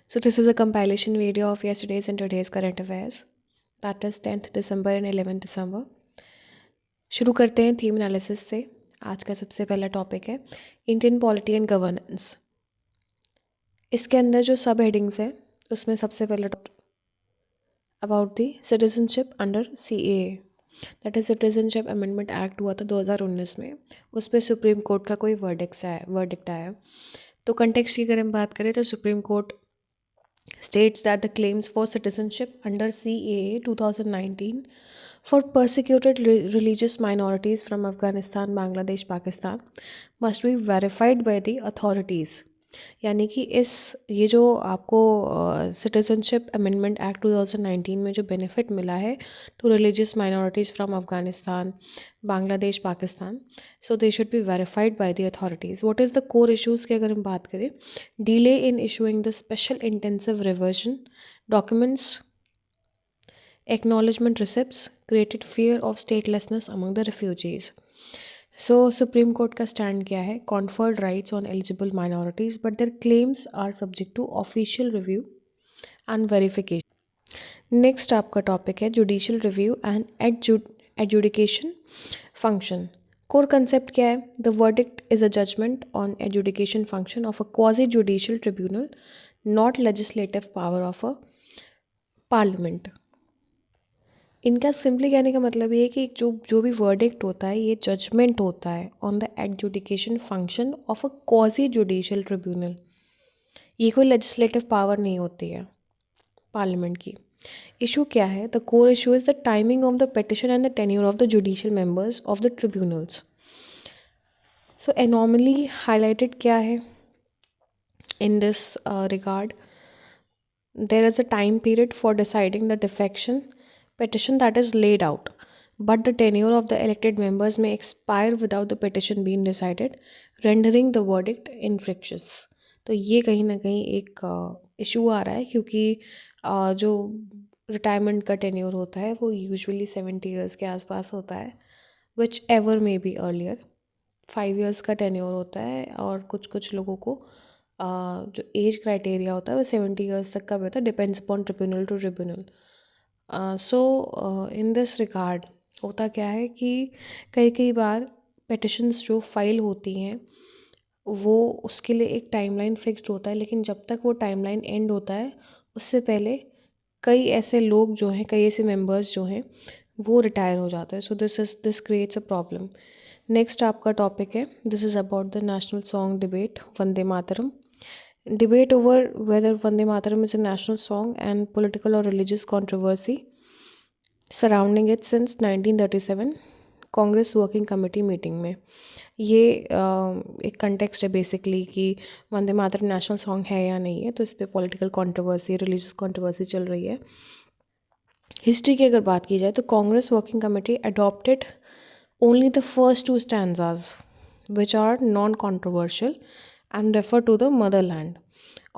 So this is a compilation video of yesterday's and today's current affairs. That is 10th December and 11th December. शुरू करते हैं theme analysis से। आज का सबसे पहला टॉपिक है इंडियन पॉलिटी एंड गवर्नेंस। इसके अंदर जो सब हेडिंग्स हैं उसमें सबसे पहला about the citizenship under CAA, that is citizenship amendment act हुआ था 2019 में। उस पर सुप्रीम कोर्ट का कोई वर्डिक्ट आया। तो कंटेक्स्ट की अगर हम बात करें तो supreme court states that the claims for citizenship under CAA 2019 for persecuted religious minorities from Afghanistan, Bangladesh, Pakistan must be verified by the authorities। यानी कि ये जो आपको सिटीजनशिप अमेंडमेंट एक्ट 2019 में जो बेनिफिट मिला है to religious minorities from Afghanistan, Bangladesh, Pakistan, so they should be verified by the authorities. What is the core issues की अगर हम बात करें, delay in issuing the special intensive revision documents, acknowledgement receipts created fear of statelessness among the refugees। So supreme court का stand क्या है? Conferred rights on eligible minorities but their claims are subject to official review and verification. Next आपका topic है judicial review and adjudication function. Core concept क्या है? The verdict is a judgement on adjudication function of a quasi judicial tribunal, not legislative power of a parliament. इनका simply कहने का मतलब ये है कि जो भी वर्डिक्ट होता है ये जजमेंट होता है on the adjudication function of a quasi judicial tribunal. ये कोई लेजिस्लेटिव पावर नहीं होती है पार्लियामेंट की। इशू क्या है? The core issue is the timing of the petition and the tenure of the judicial members of the tribunals. So anomaly highlighted क्या है इन this regard? There is a time period for deciding the defection petition that is laid out, but the tenure of the elected members may expire without the petition being decided, rendering the verdict infractious। तो ये कहीं ना कहीं एक issue आ रहा है क्योंकि जो रिटायरमेंट का टेन्योर होता है वो यूजुअली 70 ईयर्स के आसपास होता है, which ever may be earlier. 5 years का टेन्योर होता है और कुछ कुछ लोगों को जो एज क्राइटेरिया होता है वो 70 ईयर्स तक का भी होता है, depends upon tribunal to tribunal. So in this regard होता क्या है कि कई बार पिटिशन्स जो फाइल होती हैं वो उसके लिए एक टाइमलाइन फिक्स्ड होता है, लेकिन जब तक वो टाइमलाइन एंड होता है उससे पहले कई ऐसे लोग जो हैं, कई ऐसे मेंबर्स जो हैं वो रिटायर हो जाते हैं। So this creates a problem. Next आपका टॉपिक है, this is about the national song debate Vande Mataram. Debate over whether Vande Mataram is a national song and political or religious controversy surrounding it since 1937 Congress working committee meeting में। ये एक context है basically कि Vande Mataram national song है या नहीं है, तो इस पर पॉलिटिकल कंट्रोवर्सी, रिलीजियस कंट्रोवर्सी चल रही है। हिस्ट्री की अगर बात की जाए तो Congress working committee adopted only the first two stanzas, which are non-controversial and refer to the motherland,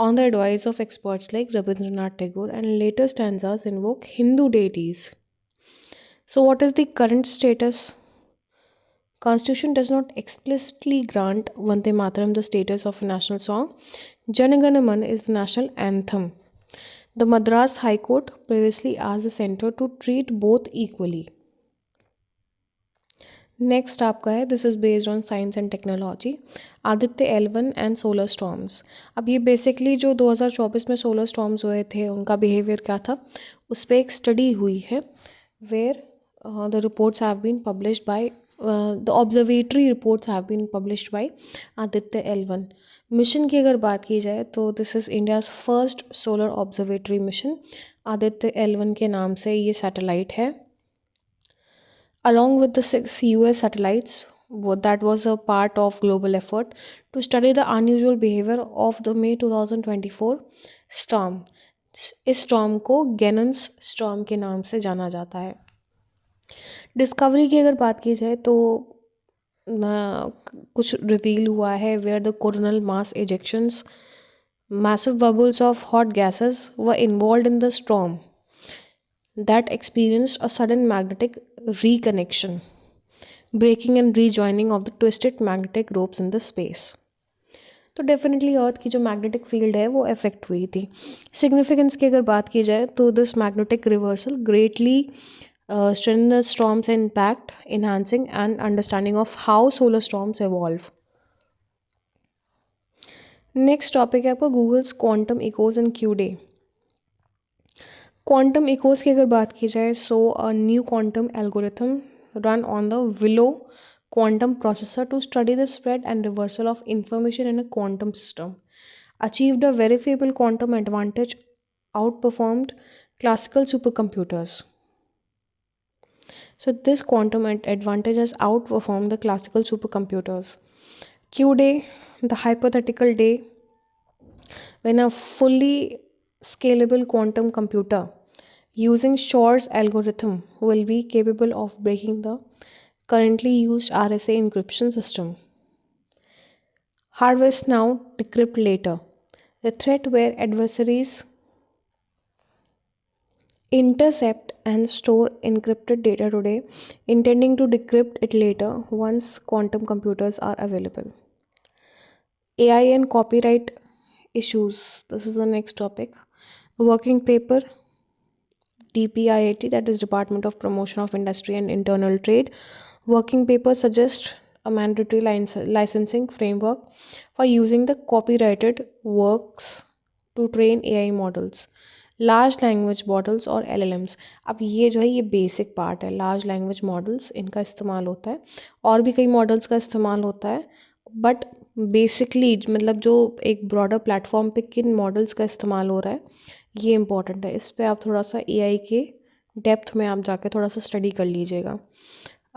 on the advice of experts like Rabindranath Tagore, and later stanzas invoke Hindu deities. So, what is the current status? Constitution does not explicitly grant Vande Mataram the status of a national song. Jana Gana Man is the national anthem. The Madras High Court previously asked the centre to treat both equally। Next आपका है, this is based on science and technology, Aditya L1 and solar storms. अब ये basically जो 2024 में solar storms हुए थे उनका behaviour क्या था उस पर एक स्टडी हुई है, where the reports have been published by the observatory reports have been published by Aditya L1 mission की अगर बात की जाए तो this is India's first solar observatory mission. Aditya L1 के नाम से ये सैटेलाइट है, along with the 6 US satellites that was a part of global effort to study the unusual behavior of the May 2024 storm। इस storm को गेनन्स storm के नाम से जाना जाता है। डिस्कवरी की अगर बात की जाए तो कुछ रिवील हुआ है where the coronal mass ejections, massive bubbles of hot gases were involved in the storm that experienced a sudden magnetic reconnection, breaking and rejoining of the twisted magnetic ropes in the space। तो definitely अर्थ की जो magnetic field है वो affect हुई थी। Significance की अगर बात की जाए तो this magnetic reversal greatly strengthen the storm's impact, enhancing an understanding of how solar storms evolve. Next topic है आपका Google's quantum echoes and Q day. Quantum echoes की अगर बात की जाए so a new quantum algorithm run on the Willow quantum processor to study the spread and reversal of information in a quantum system achieved a verifiable quantum advantage, outperformed classical supercomputers. So this quantum advantage has outperformed the classical supercomputers. Q day, the hypothetical day when a fully scalable quantum computer using Shor's algorithm will be capable of breaking the currently used RSA encryption system. Harvest now, decrypt later. The threat where adversaries intercept and store encrypted data today, intending to decrypt it later once quantum computers are available. AI and copyright issues. This is the next topic. Working paper DPIIT, that is Department of Promotion of Industry and Internal Trade. Working paper suggests a mandatory licensing framework for using the copyrighted works to train AI models. Large language models और LLMs, अब ये जो है ये basic part है। Large language models इनका इस्तेमाल होता है और भी कई मॉडल्स का इस्तेमाल होता है, बट बेसिकली मतलब जो एक ब्रॉडर प्लेटफॉर्म पे किन मॉडल्स का इस्तेमाल हो रहा है ये इंपॉर्टेंट है। इस पे आप थोड़ा सा AI के डेप्थ में आप जाके थोड़ा सा स्टडी कर लीजिएगा।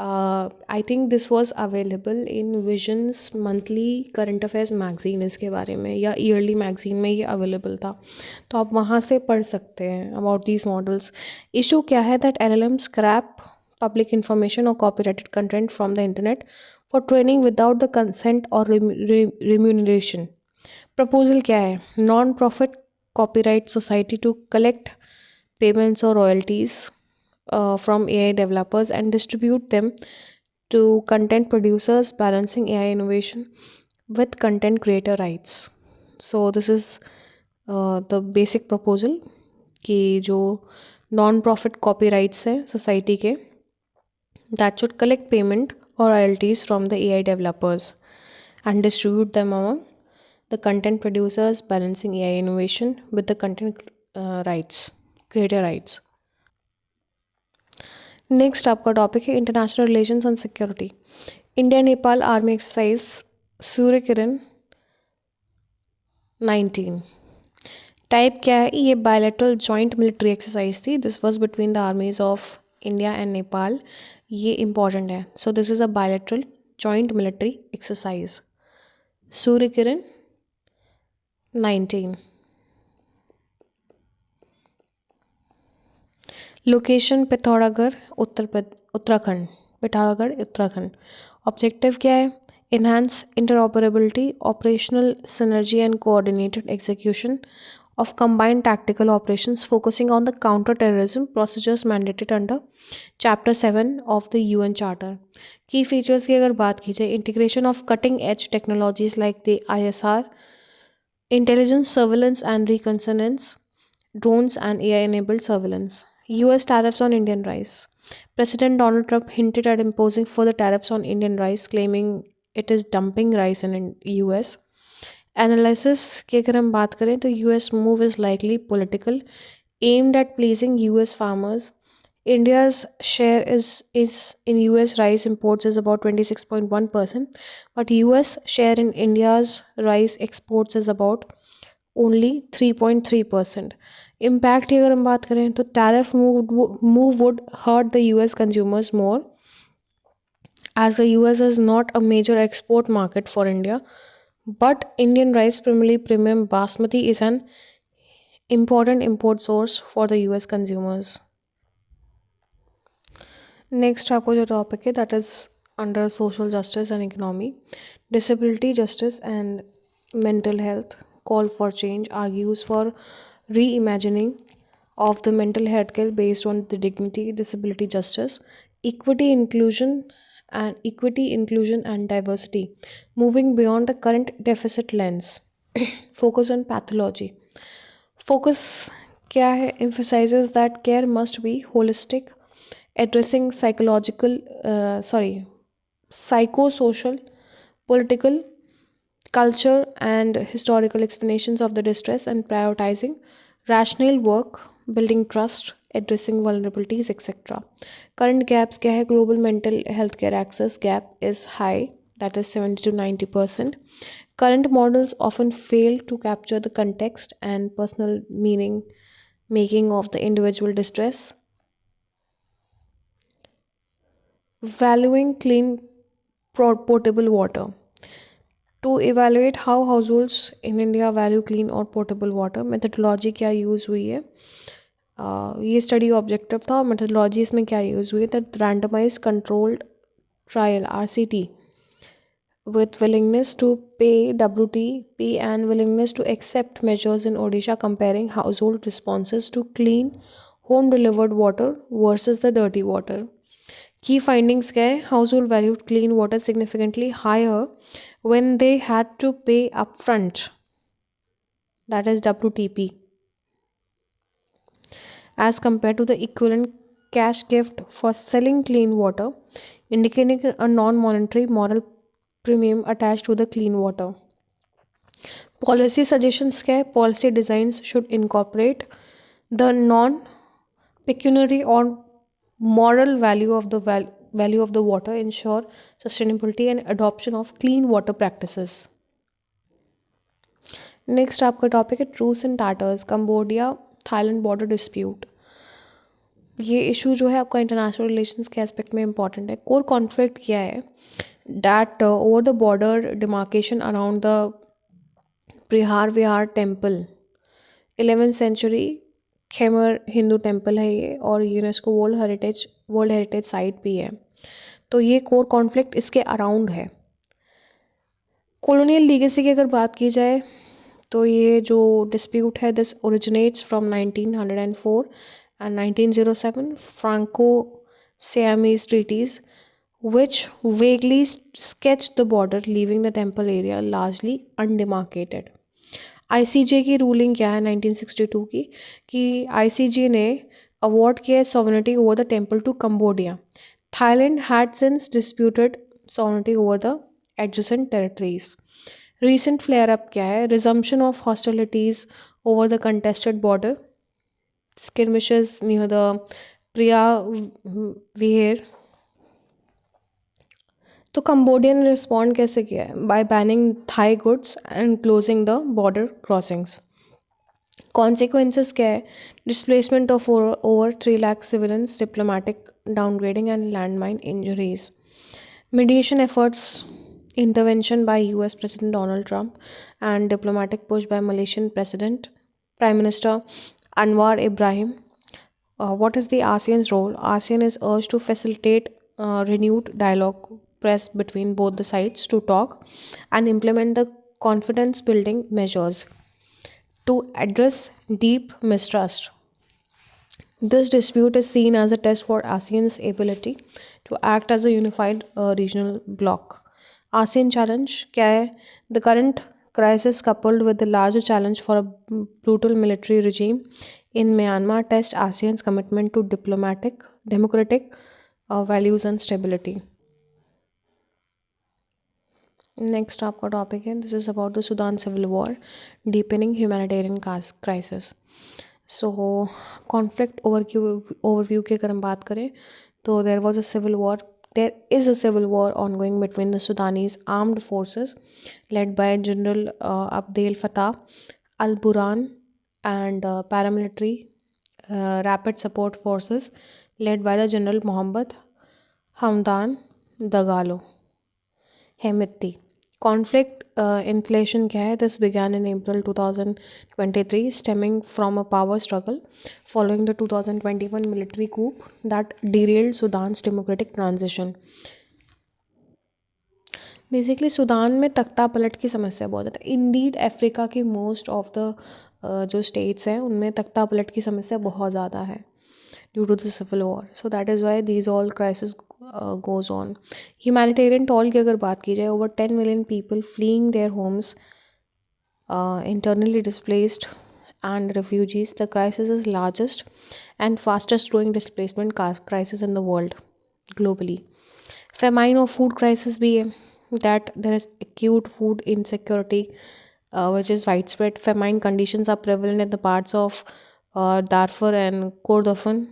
I think this was available in visions monthly current affairs magazine, इसके बारे में या ईयरली मैगज़ीन में ये अवेलेबल था, तो आप वहाँ से पढ़ सकते हैं अबाउट दीज मॉडल्स। इशू क्या है that LLM scrape public information और copyrighted content from the internet for training without the consent और रिम्यूनरेशन। प्रपोजल क्या है, non profit copyright society to collect payments or royalties from AI developers and distribute them to content producers, balancing AI innovation with content creator rights. So this is the basic proposal कि जो non profit copyrights हैं society के, that should collect payment or royalties from the AI developers and distribute them among the content producers, balancing AI innovation with the content rights, creator rights. Next आपका topic है international relations and security. India Nepal army exercise Surya Kiran 19। Type क्या है, ये bilateral joint military exercise थी। This was between the armies of India and Nepal. ये important है। So this is a bilateral joint military exercise. Surya Kiran 19। Location Pithoragarh Uttarakhand, Pithoragarh Uttarakhand. Objective क्या है, enhance interoperability, operational synergy and coordinated execution of combined tactical operations focusing on the counter-terrorism procedures mandated under Chapter 7 of the UN Charter. Key features की अगर बात की जाए, integration of cutting-edge technologies like the ISR, intelligence, surveillance and reconnaissance, drones and AI-enabled surveillance. US tariffs on Indian rice. President Donald Trump hinted at imposing further tariffs on Indian rice, claiming it is dumping rice in US. Analysis की अगर हम बात करें तो US move is likely political, aimed at pleasing US farmers. India's share is in US rice imports is about 26.1%, but US share in India's rice exports is about only 3.3%. Impact की अगर हम बात करें तो tariff move would hurt the US consumers more, as the US is not a major export market for India, but Indian rice, primarily premium basmati, is an important import source for the US consumers. Next आपको जो topic है that is under social justice and economy, disability justice and mental health. Call for change argues for reimagining of the mental health care based on the dignity, disability, justice, equity, inclusion, and equity, inclusion, and diversity, moving beyond the current deficit lens. Focus on pathology. Focus क्या है emphasizes that care must be holistic, addressing psychosocial, political, culture, and historical explanations of the distress and prioritizing rational work, building trust, addressing vulnerabilities, etc. Current gaps क्या है? Global mental health care access gap is high, that is 70 to 90%. Current models often fail to capture the context and personal meaning making of the individual distress. Valuing clean potable water. To evaluate how households in India value clean और potable water, methodology क्या use हुई है? ये study objective था और methodology इसमें क्या use हुई है? That randomise controlled trial RCT with willingness to pay WTP and willingness to accept measures in Odisha, comparing household responses to clean home delivered water versus the dirty water. Key findings क्या है? Household valued clean water significantly higher when they had to pay upfront, that is WTP, as compared to the equivalent cash gift for selling clean water, indicating a non-monetary moral premium attached to the clean water. Policy suggestions क्या है? Policy designs should incorporate the non-pecuniary or moral value of the value of the water, ensure sustainability and adoption of clean water practices. Next आपका topic है truce and tatters, Cambodia Thailand border dispute. ये issue जो है आपका international relations के aspect में important है. Core conflict क्या है? That over the border demarcation around the Preah Vihear temple, 11th century Khmer Hindu temple है ये, और यूनेस्को वर्ल्ड हेरिटेज साइट भी है. तो ये कोर कॉन्फ्लिक्ट इसके अराउंड है. कॉलोनियल लीगेसी की अगर बात की जाए तो ये जो डिस्प्यूट है, this originates from 1904 and 1907 Franco-Siamese treaties, which vaguely sketched the border, leaving the temple area largely undemarcated. ICJ की रूलिंग क्या है 1962 की, कि ICJ ने अवॉर्ड किया sovereignty over the temple to Cambodia. Thailand had since disputed sovereignty over the adjacent territories. Recent flare-up क्या है? Resumption of hostilities over the contested border, skirmishes near the Priya Vihar. तो Cambodia ने respond कैसे किया है? By banning Thai goods and closing the border crossings. Consequences क्या है? Displacement of over 3 lakh civilians, diplomatic downgrading and landmine injuries. Mediation efforts, intervention by US President Donald Trump, and diplomatic push by Malaysian Prime Minister Anwar Ibrahim. What is the ASEAN's role? ASEAN is urged to facilitate renewed dialogue, press between both the sides to talk and implement the confidence building measures to address deep mistrust. This dispute is seen as a test for ASEAN's ability to act as a unified regional bloc. ASEAN challenge क्या है? The current crisis coupled with the larger challenge for a brutal military regime in Myanmar test ASEAN's commitment to democratic values and stability. Next आपका topic है, this is about the Sudan civil war, deepening humanitarian crisis. So conflict overview की अगर हम बात करें तो there is a civil war ongoing between the Sudanese armed forces led by general Abdel Fattah al Burhan and paramilitary rapid support forces led by the general Mohamed Hamdan Dagalo Hemedti. Conflict inflation क्या है? This began in April 2023, stemming from a power struggle following the 2021 military coup that derailed Sudan's democratic transition. Basically Sudan में तख्ता पलट की समस्या बहुत ज़्यादा. Indeed Africa की मोस्ट ऑफ द जो स्टेट्स हैं उनमें तख्ता पलट की समस्या बहुत ज़्यादा है due to the civil war. So that is why these all crisis goes on. Humanitarian toll की अगर बात की जाए, over 10 million people fleeing their homes, internally displaced and refugees. The crisis is largest and fastest growing displacement crisis in the world globally. Famine or food crisis भी है, that there is acute food insecurity, which is widespread. Famine conditions are prevalent in the parts of Darfur and Kordofan.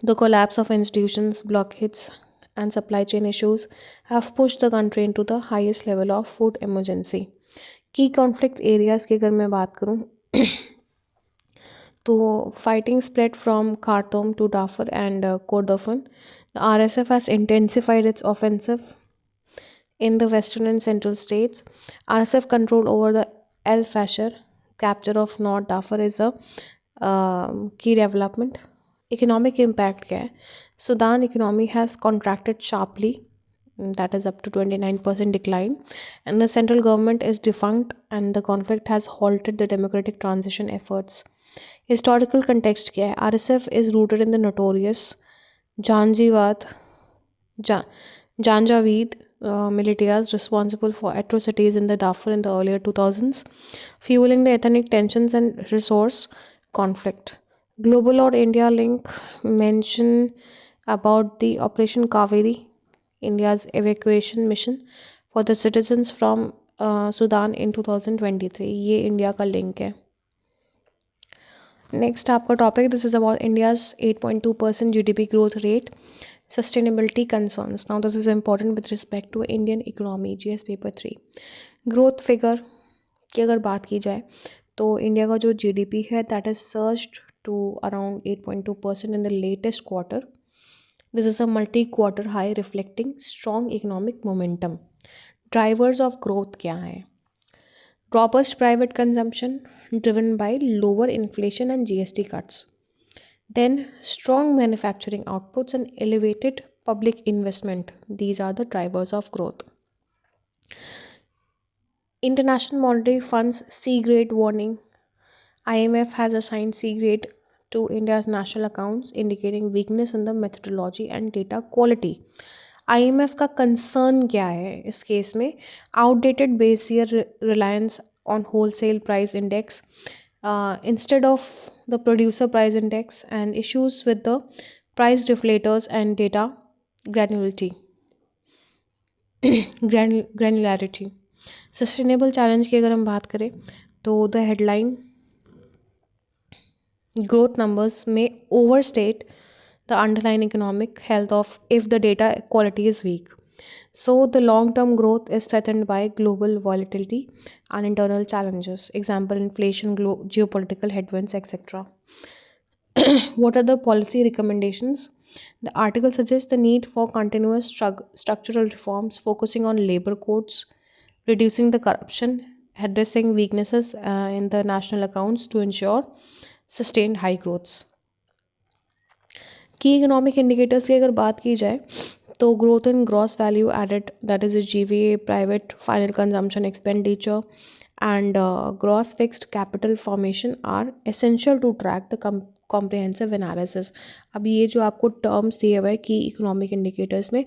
The collapse of institutions, blockades, and supply chain issues have pushed the country into the highest level of food emergency. की conflict areas की अगर मैं बात करूँ, तो fighting spread from Khartoum to Darfur and Kordofan. The RSF has intensified its offensive in the western and central states. RSF control over the El Fasher, capture of North Darfur is a key development. Economic impact क्या है? Sudan economy has contracted sharply, that is up to 29% decline, and the central government is defunct, and the conflict has halted the democratic transition efforts. Historical context क्या है? RSF is rooted in the notorious Janjaweed Ja- Janjaweed militias responsible for atrocities in the Darfur in the earlier 2000s, fueling the ethnic tensions and resource conflict. Global or India link mention about the Operation Kaveri, India's evacuation mission for the citizens from Sudan in 2023. ये India का link है. Next आपका topic, this is about India's 8.2% GDP growth rate, sustainability concerns. Now this is important with respect to Indian economy, GS paper 3. Growth figure की अगर बात की जाए, तो इंडिया का जो GDP है that is surged to around 8.2% in the latest quarter. This is a multi quarter high reflecting strong economic momentum. Drivers of growth क्या हैं? Robust private consumption driven by lower inflation and GST cuts. Then, strong manufacturing outputs and elevated public investment. These are the drivers of growth. International Monetary Fund's C grade warning. IMF has assigned C grade to India's national accounts, indicating weakness in the methodology and data quality. IMF का concern क्या है इस case में? Outdated base year reliance on wholesale price index instead of the producer price index, and issues with the price deflators and data granularity. Granularity. Sustainable challenge की अगर हम बात करें, तो the headline growth numbers may overstate the underlying economic health of if the data quality is weak. So the long-term growth is threatened by global volatility and internal challenges. Example: inflation, geopolitical headwinds, etc. What are the policy recommendations? The article suggests the need for continuous structural reforms focusing on labor codes, reducing the corruption, addressing weaknesses in the national accounts to ensure sustained high growths. की economic indicators की अगर बात की जाए, तो growth in gross value added, that is GVA, private final consumption expenditure and gross fixed capital formation are essential to track the comprehensive analysis. अब ये जो आपको टर्म्स दिए हुए की इकोनॉमिक इंडिकेटर्स में,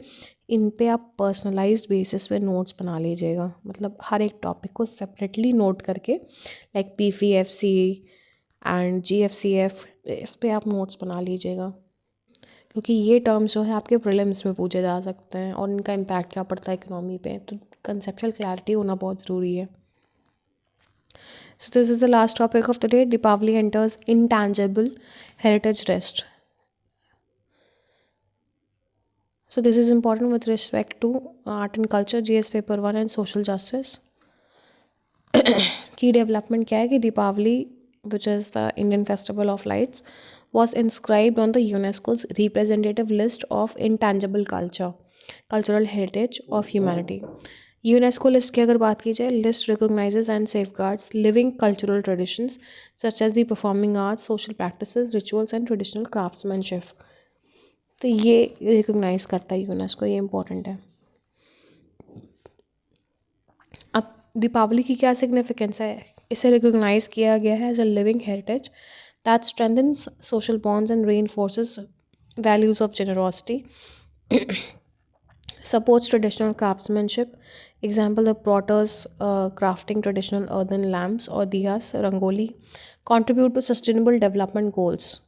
इन पे आप पर्सनलाइज्ड बेसिस पे नोट्स बना लीजिएगा. मतलब हर एक टॉपिक को सेपरेटली नोट करके, लाइक PFC एंड GFCF, इस पे आप नोट्स बना लीजिएगा, क्योंकि ये टर्म्स जो है आपके प्रीलिम्स में पूछे जा सकते हैं और इनका इम्पैक्ट क्या पड़ता है इकोनॉमी पे. तो कंसेप्चुअल क्लैरिटी होना बहुत ज़रूरी है. So this is the last topic of the day. Deepavali enters intangible heritage list. So this is important with respect to art and culture, GS paper 1 and social justice. Key development क्या है कि Deepawali, which is the Indian festival of lights, was inscribed on the UNESCO's representative list of intangible cultural heritage of humanity. UNESCO list की अगर बात की जाए, list recognizes and safeguards living cultural traditions such as the performing arts, social practices, rituals and traditional craftsmanship. तो ये recognise करता है UNESCO, ये इम्पोर्टेंट है. अब दीपावली की क्या सिग्निफिकेंस है? इसे रिकोगनाइज किया गया है as a living heritage that strengthens social bonds and reinforces values of generosity, supports traditional craftsmanship. Example, the potters crafting traditional earthen lamps or diyas, rangoli, contribute to sustainable development goals.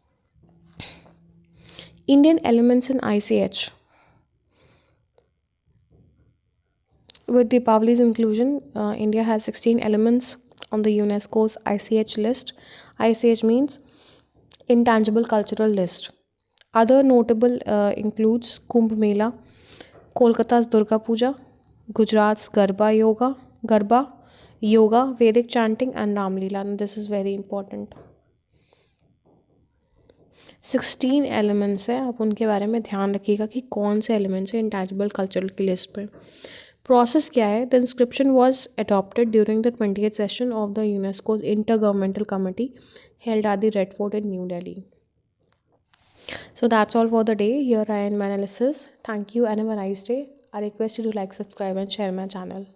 Indian elements in ICH. With Deepavali's inclusion, India has 16 elements on the UNESCO's ICH list. ICH means intangible cultural list. Other notable includes Kumbh Mela, Kolkata's Durga Puja, Gujarat's Garba, yoga, Vedic chanting, and Ramlila. And this is very important. 16 elements हैं, आप उनके बारे में ध्यान रखिएगा कि कौन से एलिमेंट्स हैं इंटैचबल कल्चरल की लिस्ट पे. प्रोसेस क्या है? The inscription was adopted during the 20th session of the UNESCO's inter governmental committee held at the Red Fort in New Delhi. So that's all for the day. Here I end my analysis. Thank you and have a nice day. I request you to like, subscribe, and share my channel.